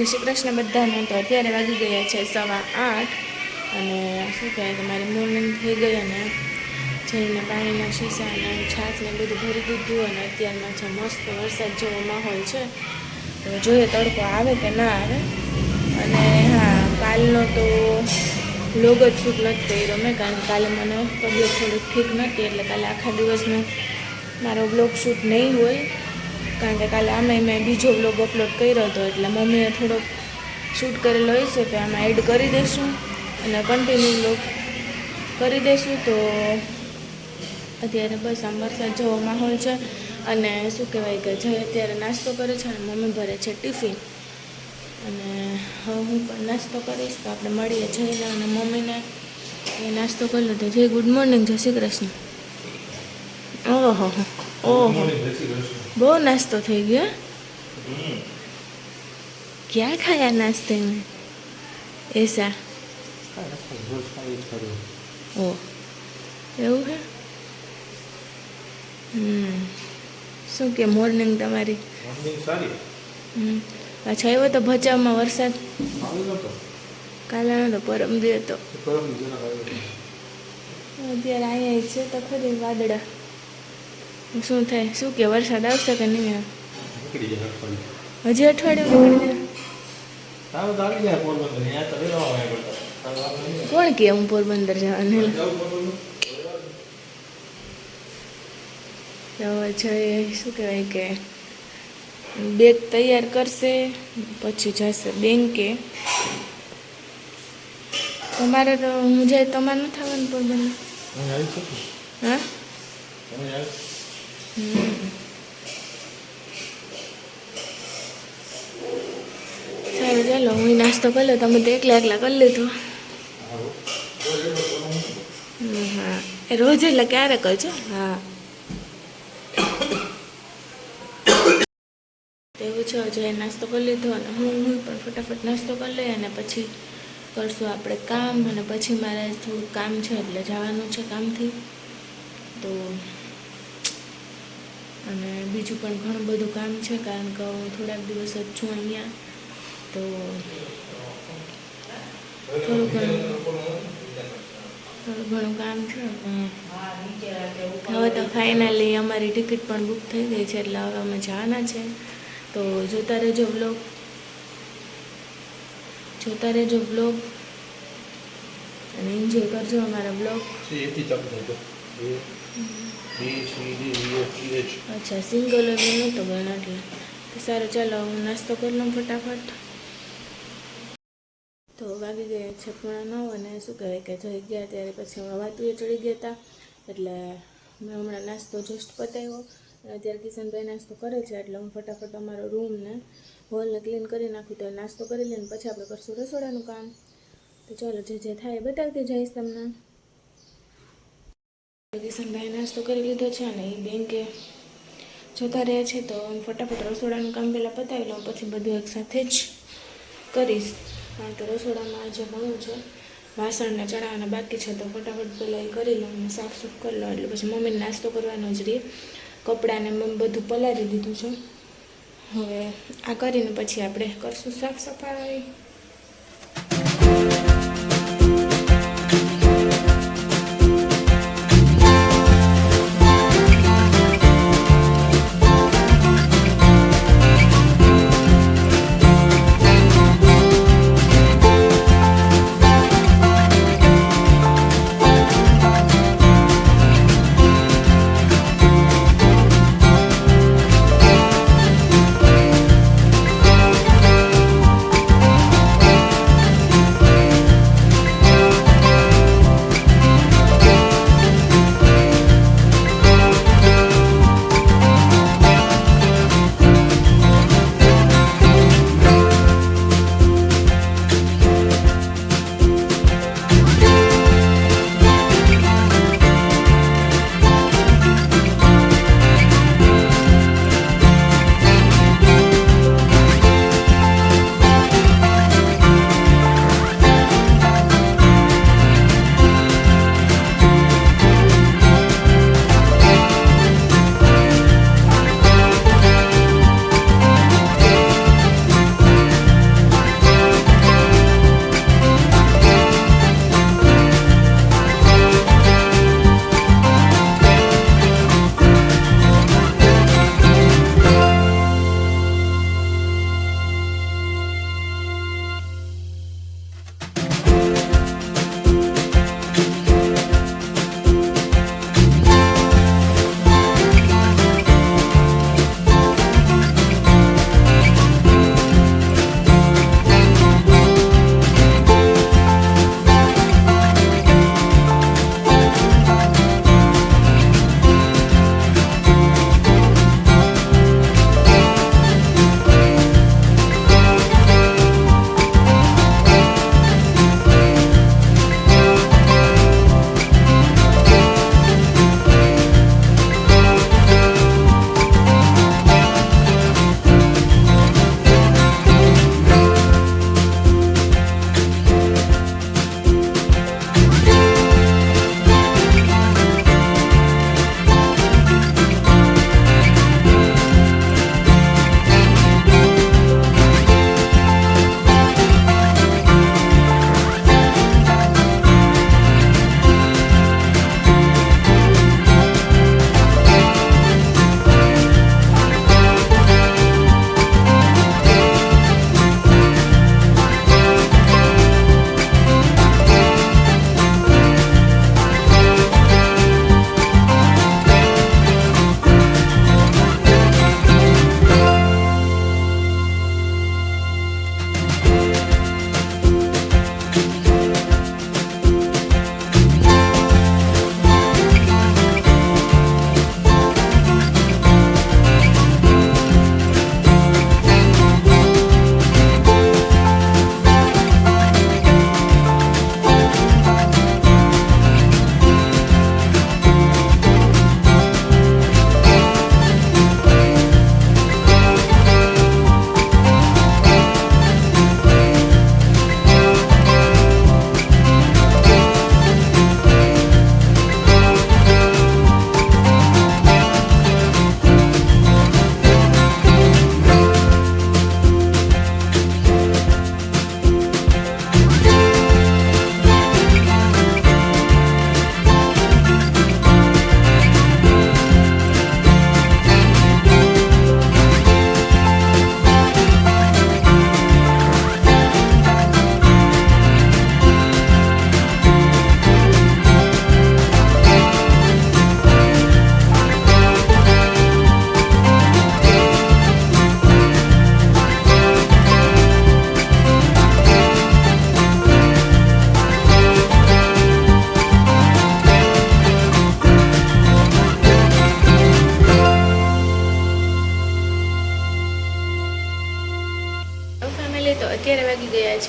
જય શ્રી કૃષ્ણ બધાને. તો અત્યારે વાગી ગયા છે 8:15 અને શું કહેવાય કે મારી મોર્નિંગ થઈ ગઈ અને જઈને પાણીના શીશા અને છાશને બધું ભરી દીધું અને અત્યારમાં છે મસ્ત વરસાદ જેવો માહોલ છે. તો જોઈએ તડકો આવે કે ના આવે. અને હા, કાલનો તો વ્લોગ જ શૂટ નથી કર્યો મેં, કારણ કે કાલે મને તબિયત થોડીક ઠીક નહોતી, એટલે કાલે આખા દિવસનો મારો વ્લોગ શૂટ નહીં હોય. કારણ કે કાલે આમાં મેં બીજો વ્લોગ અપલોડ કર્યો હતો, એટલે મમ્મીએ થોડોક શૂટ કરેલો હશે તો આમાં એડ કરી દઈશું અને કન્ટિન્યુ વ્લોગ કરી દઈશું. તો અત્યારે બસ આમ વરસાદ જેવો માહોલ છે અને શું કહેવાય કે જય અત્યારે નાસ્તો કરે છે અને મમ્મી ભરે છે ટિફિન. અને હવે હું પણ નાસ્તો કરીશ, તો આપણે મળીએ જઈને અને મમ્મીને એ નાસ્તો કરી લીધો. જય ગુડ મોર્નિંગ, જય શ્રી કૃષ્ણ. ઓહો ઓહો, બહુ નાસ્તો થઈ ગયો. ક્યાં ખાયા નાસ્તે મેં એસા? ઓ એવું છે. શું કે મોર્નિંગ તમારી? પાછા આવ્યો તો ભચાઉમાં વરસાદ? કાલે નતો, પરમ દી હતો. અત્યારે અહીંયા છે તો ખરી વાદળા. શું થાય, શું કે વરસાદ આવશે કે નહીં આવે? હજી અઠવાડિયું નીકળી જાય. કોણ કે હું પોરબંદર જવાનું? હવે છે શું કહેવાય કે બેગ તૈયાર કરશે પછી જશે બેંકે. તમારે તો હું જાય, તમારે નથી આવવાનું પોરબંદર? હા, સારું ચાલો, હું નાસ્તો કરી લો. તમે તો એકલા કરી લીધો. હા, એ રોજ એટલે ક્યારેક જ. હા એવું છે. હજુ નાસ્તો કરી લીધો અને હું પણ ફટાફટ નાસ્તો કરી લઈએ અને પછી કરશું આપણે કામ. અને પછી મારે થોડુંક કામ છે એટલે જવાનું છે કામથી. તો અને બીજું પણ ઘણું બધું કામ છે, કારણ કે હું થોડાક દિવસ જ છું અહીંયા, તો થોડું ઘણું કામ છે. હવે તો ફાઇનલી અમારી ટિકિટ પણ બુક થઈ ગઈ છે, એટલે હવે અમે જવાના છે. તો જોતા રહેજો બ્લોગ અને એન્જોય કરજો અમારા બ્લોગ. અચ્છા, સિંગલ નહોતો ગયો એટલે સારું. ચાલો હું નાસ્તો કરી લઉં ફટાફટ. તો વાગી ગયા છે 9:30 અને શું કહેવાય કે જઈ ગયા ત્યારે પછી હમણાં વાતુએ ચડી ગયા હતા, એટલે મેં હમણાં નાસ્તો જસ્ટ પતાવ્યો. અને અત્યારે કિશનભાઈ નાસ્તો કરે છે, એટલે હું ફટાફટ અમારો રૂમ ને હોલને ક્લીન કરી નાખું. તો નાસ્તો કરી લઈને પછી આપણે કરશું રસોડાનું કામ. તો ચાલો, જે થાય બતાવતી જઈશ તમને. કિશનભાઈ નાસ્તો કરી લીધો છે અને એ બેંકે જતા રહ્યા છે, તો હું ફટાફટ રસોડાનું કામ પહેલાં પતાવી લઉં, પછી બધું એકસાથે જ કરીશ. કારણ કે રસોડામાં આજે ઘણું છે, વાસણને ચડાવવાના બાકી છે, તો ફટાફટ પહેલાં એ કરી લઉં અને સાફ કરી લઉં. એટલે પછી મમ્મીને નાસ્તો કરવાનો જ રહે. કપડાને મમ્મી બધું પલાળી દીધું છે. હવે આ કરીને પછી આપણે કરશું સાફ સફાઈ.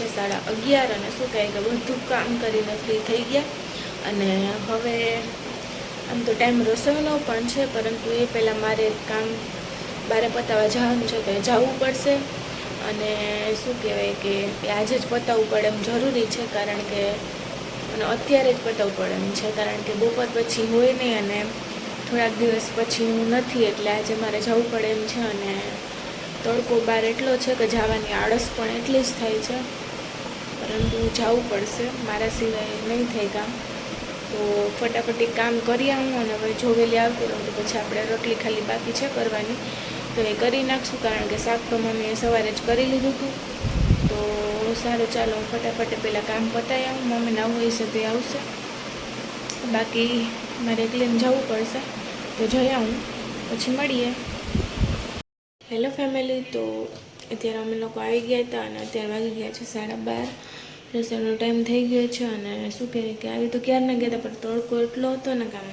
છે 11:30 અને શું કહે કે બધું કામ કરીને ફ્રી થઈ ગયા. અને હવે આમ તો ટાઈમ રસોઈનો પણ છે, પરંતુ એ પહેલાં મારે કામ બારે પતાવવા જવાનું છે તો એ જવું પડશે. અને શું કહેવાય કે આજે જ પતાવવું પડે એમ જરૂરી છે, કારણ કે અને અત્યારે જ પતાવવું પડે એમ છે, કારણ કે બપોર પછી હોય નહીં અને થોડાક દિવસ પછી હું નથી, એટલે આજે મારે જવું પડે એમ છે. અને તડકો બહાર એટલો છે કે જવાની આળસ પણ એટલી જ થાય છે, પરંતુ જવું પડશે, મારા સિવાય નહીં થાય કામ. તો ફટાફટી કામ કરી આવું અને હવે જોવેલી આવતી રહું તો પછી આપણે રોટલી ખાલી બાકી છે કરવાની, તો એ કરી નાખશું, કારણ કે શાક તો મમ્મીએ સવારે જ કરી લીધું હતું. તો સારું, ચાલો હું ફટાફટ પહેલાં કામ પતાવી આવું. મમ્મી નવું હોય છે તે આવશે, બાકી મારે એકલીને જવું પડશે, તો જઈ આવું પછી મળીએ. હેલો ફેમિલી, તો અત્યારે અમે લોકો આવી ગયા હતા અને અત્યારે વાગી ગયા છે 12:30. રસોઈનો ટાઈમ થઈ ગયો છે. અને શું કહેવાય કે આવી તો ક્યારના ગયા હતા, પણ તડકો એટલો હતો ને કામ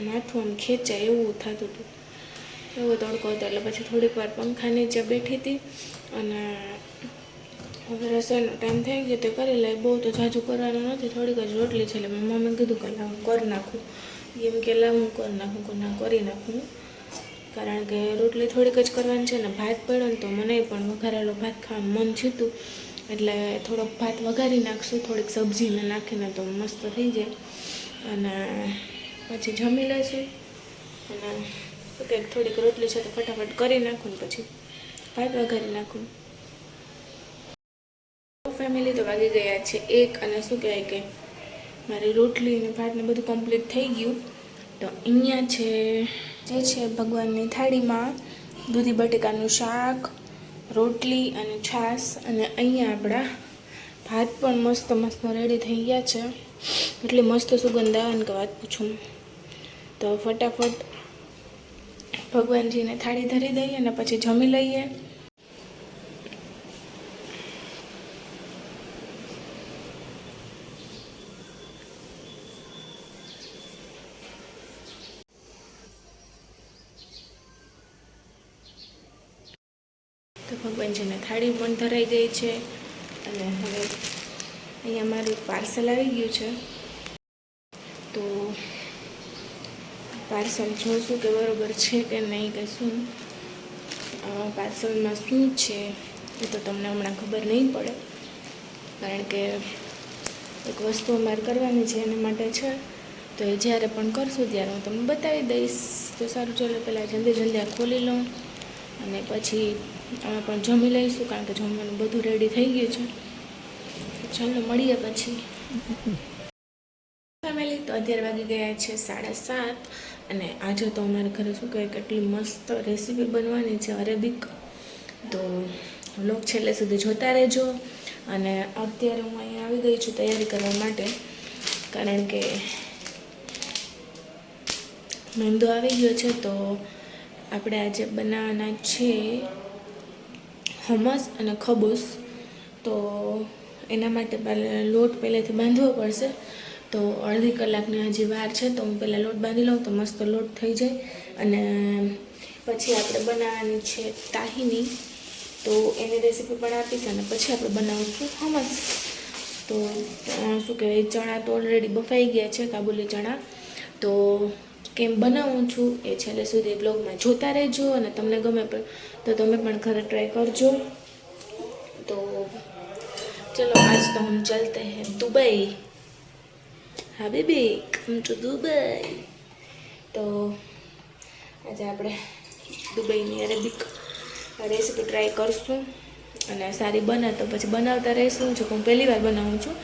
માથું આમ ખેંચાય એવું થતું હતું, એવો તડકો હતો. એટલે પછી થોડીક વાર પંખા નીચે બેઠી હતી અને હવે રસોઈનો ટાઈમ થઈ ગયો તો કરી લે. બહુ તો ઝાઝું કરવાનું નથી, થોડીક જ રોટલી છે. એટલે મેં મમ્મીને કીધું કે લાવ હું કરી નાખું, એમ કે લાવ હું કરી નાખું, કે ના કરી નાખું, કારણ કે રોટલી થોડીક જ કરવાની છે ને ભાત પડ્યો ને તો મને પણ વઘારેલો ભાત ખાવાનું મન થયું, એટલે થોડોક ભાત વઘારી નાખશું, થોડીક સબ્જીને નાખીને તો મસ્ત થઈ જાય. અને પછી જમી લઈશું. અને શું કંઈક થોડીક રોટલી છે તો ફટાફટ કરી નાખું ને પછી ભાત વઘારી નાખું. ફેમિલી, તો વાગી ગયા છે 1 અને શું કહેવાય કે મારી રોટલી અને ભાતને બધું કમ્પ્લીટ થઈ ગયું. તો અહીંયા છે જે છે ભગવાનની થાળીમાં દૂધી બટેકાનું શાક, રોટલી અને છાશ. અને અહીંયા આપણા ભાત પણ મસ્ત મસ્ત રેડી થઈ ગયા છે, એટલી મસ્ત સુગંધ આવે ને કે વાત પૂછું. તો ફટાફટ ભગવાનજીને થાળી ધરી દઈએ અને પછી જમી લઈએ. તો ભગવાનજીને થાળી પણ ધરાઈ ગઈ છે. અને હવે અહીંયા મારું પાર્સલ આવી ગયું છે, તો પાર્સલ જોઈશું કે બરાબર છે કે નહીં, કે શું પાર્સલમાં શું છે એ તો તમને હમણાં ખબર નહીં પડે, કારણ કે એક વસ્તુ અમારે કરવાની છે એના માટે છે. તો એ જ્યારે પણ કરશું ત્યારે હું તમને બતાવી દઈશ. તો સારું, ચાલો પહેલાં જલ્દી આ ખોલી લઉં અને પછી અમે પણ જમી લઈશું, કારણ કે જમવાનું બધું રેડી થઈ ગયું છે. ચાલો મળીએ પછી. ફેમિલી, તો અત્યારે વાગી ગયા છે 7:30 અને આજે તો અમારે ઘરે શું કહેવાય કેટલી મસ્ત રેસીપી બનવાની છે અરેબિક. તો વ્લોગ છેલ્લે સુધી જોતા રહેજો. અને અત્યારે હું અહીંયા આવી ગઈ છું તૈયારી કરવા માટે, કારણ કે મેંદો આવી ગયો છે. તો આપણે આજે બનાવવાના છે હમસ અને ખબૂસ. તો એના માટે લોટ પહેલેથી બાંધવો પડશે. તો અડધી કલાકની હજી વાર છે, તો હું પહેલાં લોટ બાંધી લઉં તો મસ્ત લોટ થઈ જાય. અને પછી આપણે બનાવવાની છે તાહીની, તો એની રેસીપી પણ આપીશ. અને પછી આપણે બનાવીશું હમસ. તો શું કહેવાય, ચણા તો ઓલરેડી બફાઈ ગયા છે, કાબુલી ચણા. તો કેમ બનાવું છું એ છેલ્લે સુધી બ્લોગમાં જોતા રહેજો. અને તમને ગમે પણ તો તમે પણ ઘરે ટ્રાય કરજો. તો ચલો, આજ તો હમ ચલતે हैं दुबई. હા બેબી, કમ ટુ દુબઈ. તો આજે આપણે દુબઈની અરેબિક રેસીપી ટ્રાય કરશું, અને સારી બને તો પછી બનાવતા રહીશું. જો હું પહેલી વાર બનાવું છું,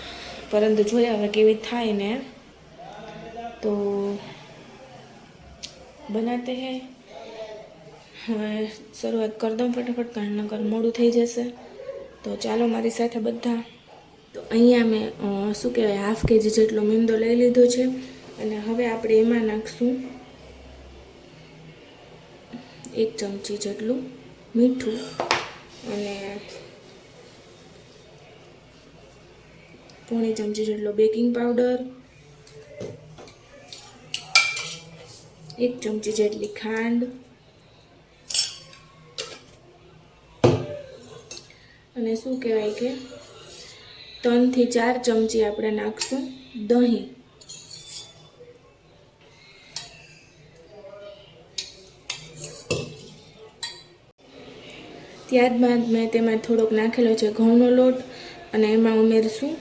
પરંતુ જોઈએ હવે કેવી થાય ને. તો બનાતે હે, હવે શરૂઆત કરી દઉં ફટાફટ, કારણ નકર મોડું થઈ જશે. તો ચાલો મારી સાથે બધા. તો અહીંયા મેં શું કહેવાય 1/2 kg જેટલો મેંદો લઈ લીધો છે. અને હવે આપણે એમાં નાખશું 1 ચમચી જેટલું મીઠું અને 1/2 ચમચી જેટલો બેકિંગ પાવડર, 1 ચમચી જેટલી ખાંડ અને શું કહેવાય કે 3 થી 4 ચમચી આપણે નાખશું દહીં. ત્યારબાદ મેં તેમાં થોડોક નાખેલો છે ઘઉંનો લોટ અને એમાં ઉમેરશું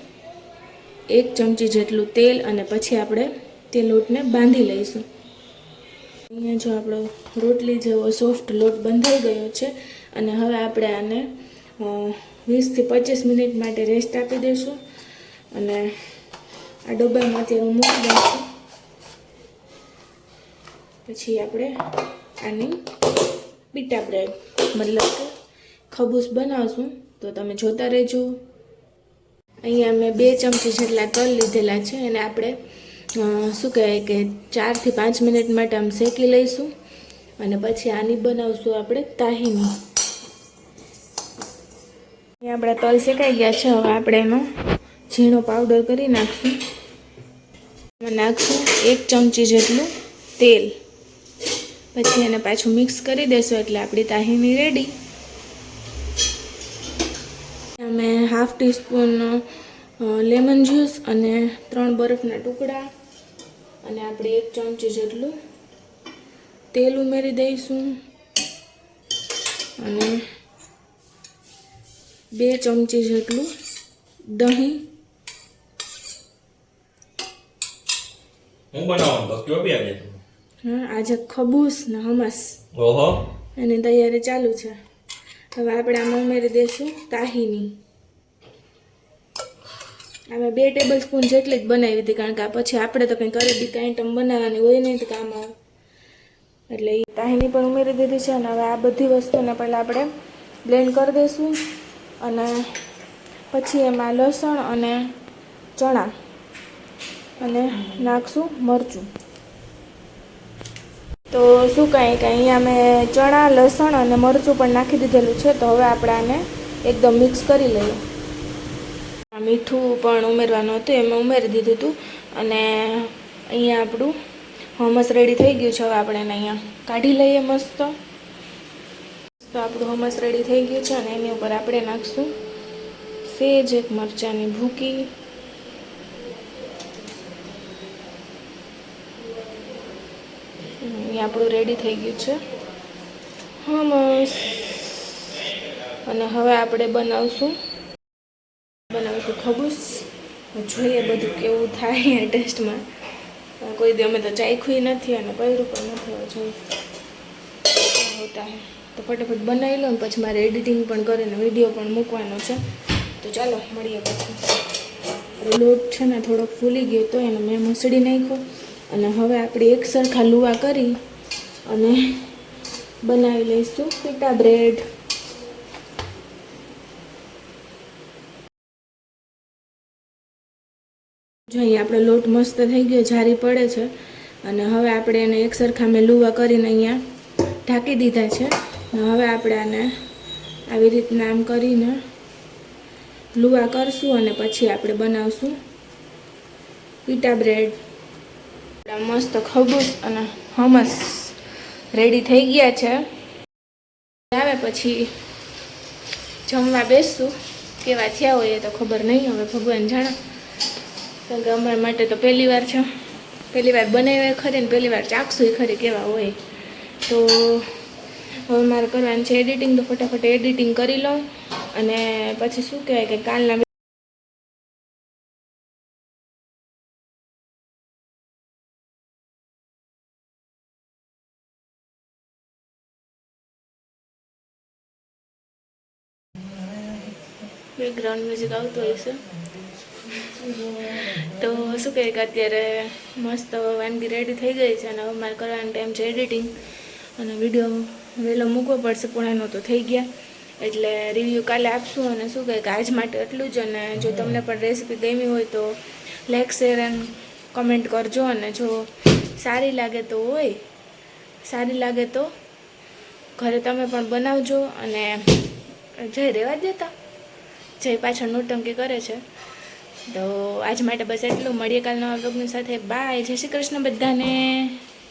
1 ચમચી જેટલું તેલ અને પછી આપણે તે લોટને બાંધી લઈશું. અહીંયા જો આપણો રોટલી જેવો સોફ્ટ લોટ બંધાઈ ગયો છે અને હવે આપણે આને 20 થી 25 મિનિટ માટે રેસ્ટ આપી દઈશું અને આ ડબ્બામાં અત્યારે મૂકી દઈશું. પછી આપણે આની પીટા બ્રેડ મતલબ કે ખબૂસ બનાવશું, તો તમે જોતા રહેજો. અહીંયા મેં 2 ચમચી જેટલા તલ લીધેલા છે અને આપણે શું કહેવાય કે 4 થી 5 મિનિટ માટે આમ શેકી લઈશું અને પછી આની બનાવશું આપણે તાહીની. અહીંયા આપણા તલ શેકાઈ ગયા છે. હવે આપણે એનો ઝીણો પાવડર કરી નાખશું. એમાં નાખશું 1 ચમચી જેટલું તેલ. પછી એને પાછું મિક્સ કરી દેશું એટલે આપણી તાહીની રેડી. મેં 1/2 ટીસ્પૂન લેમન જ્યુસ અને 3 બરફના ટુકડા અને આપણે 1 ચમચી જેટલું તેલ ઉમેરી દઈશું અને 2 ચમચી જેટલું દહીં. હું બનાવવાનું તો કયો બી આજે હા, આજે ખબૂસ ને હમસ ઓહો એની તૈયારી ચાલુ છે. હવે આપણે આમાં ઉમેરી દઈશું તાહીની. અમે 2 ટેબલ સ્પૂન જેટલી જ બનાવી હતી, કારણ કે પછી આપણે તો કંઈ કરે બી કાંઈ આઈટમ બનાવવાની હોય નહીં તો કામ આવે, એટલે એ તાહીની પણ ઉમેરી દીધી છે. અને હવે આ બધી વસ્તુને પહેલાં આપણે બ્લેન્ડ કરી દઈશું અને પછી એમાં લસણ અને ચણા અને નાખશું મરચું. તો શું કાંઈ કે અહીંયા મેં ચણા લસણ અને મરચું પણ નાખી દીધેલું છે. તો હવે આપણે આને એકદમ મિક્સ કરી લઈએ. મીઠું પણ ઉમેરવાનું હતું, એમાં ઉમેરી દીધું હતું અને અહીંયા આપણું હમસ રેડી થઈ ગયું છે. હવે આપણે એને અહીંયા કાઢી લઈએ. મસ્ત તો આપણું હમસ રેડી થઈ ગયું છે અને એની ઉપર આપણે નાખશું સેજ 1 મરચાંની ભૂકી. અહીંયા આપણું રેડી થઈ ગયું છે હમસ. અને હવે આપણે બનાવશું ખબૂસ. જોઈએ બધું કેવું થાય ટેસ્ટમાં. કોઈ દી અમે તો ચાખ્યું નથી અને કર્યું પણ નથી. જોઈએ હોતા હે તો ફટાફટ બનાવી લો ને પછી મારે એડિટિંગ પણ કરીને વિડીયો પણ મૂકવાનો છે. તો ચાલો મળીએ પછી. લોટ છે ને થોડોક ફૂલી ગયો તો એને મેં મસળી નાખ્યો અને હવે આપણે એક સરખા લુવા કરી અને બનાવી લઈશું પીટા બ્રેડ. જો અહીંયા આપણે લોટ મસ્ત થઈ ગયો, જારી પડે છે અને હવે આપણે એને એક સરખા મેં લુવા કરીને અહીંયા ઢાંકી દીધા છે. અને હવે આપણે આને આવી રીતના આમ કરીને લુવા કરશું અને પછી આપણે બનાવશું પીટા બ્રેડ. મસ્ત ખબૂસ અને હમસ રેડી થઈ ગયા છે. આવે પછી જમવા બેસશું. કેવા થયા હોય એ તો ખબર નહીં, હવે ભગવાન જાણે. કારણ કે અમારા માટે તો પહેલી વાર છે, પહેલી વાર બનાવ્યા ખરી ને પહેલી વાર ચાખશું ખરી કેવા હોય. તો હવે મારે કરવાનું છે એડિટિંગ. તો ફટાફટ એડિટિંગ કરી લઉં અને પછી શું કહેવાય કે કાલના બેકગ્રાઉન્ડ મ્યુઝિક આવતું હોય છે. તો શું કહે કે અત્યારે મસ્ત વાનગી રેડી થઈ ગઈ છે અને હવે મારે કરવાનો ટાઈમ છે એડિટિંગ અને વિડીયો વહેલો મૂકવો પડશે. પણ એનો તો થઈ ગયા એટલે રિવ્યૂ કાલે આપશું. અને શું કહે કે આજ માટે એટલું જ. અને જો તમને પણ રેસીપી ગમી હોય તો લાઈક શેર એન્ડ કમેન્ટ કરજો. અને જો સારી લાગે તો ઘરે તમે પણ બનાવજો. અને જય રહેવા દેતા જય પાછળ નોટંકી કરે છે. તો આજ માટે બસ એટલું. મળીએ કાલ નવા બ્લોગની સાથે. બાય. જય શ્રી કૃષ્ણ બધાને.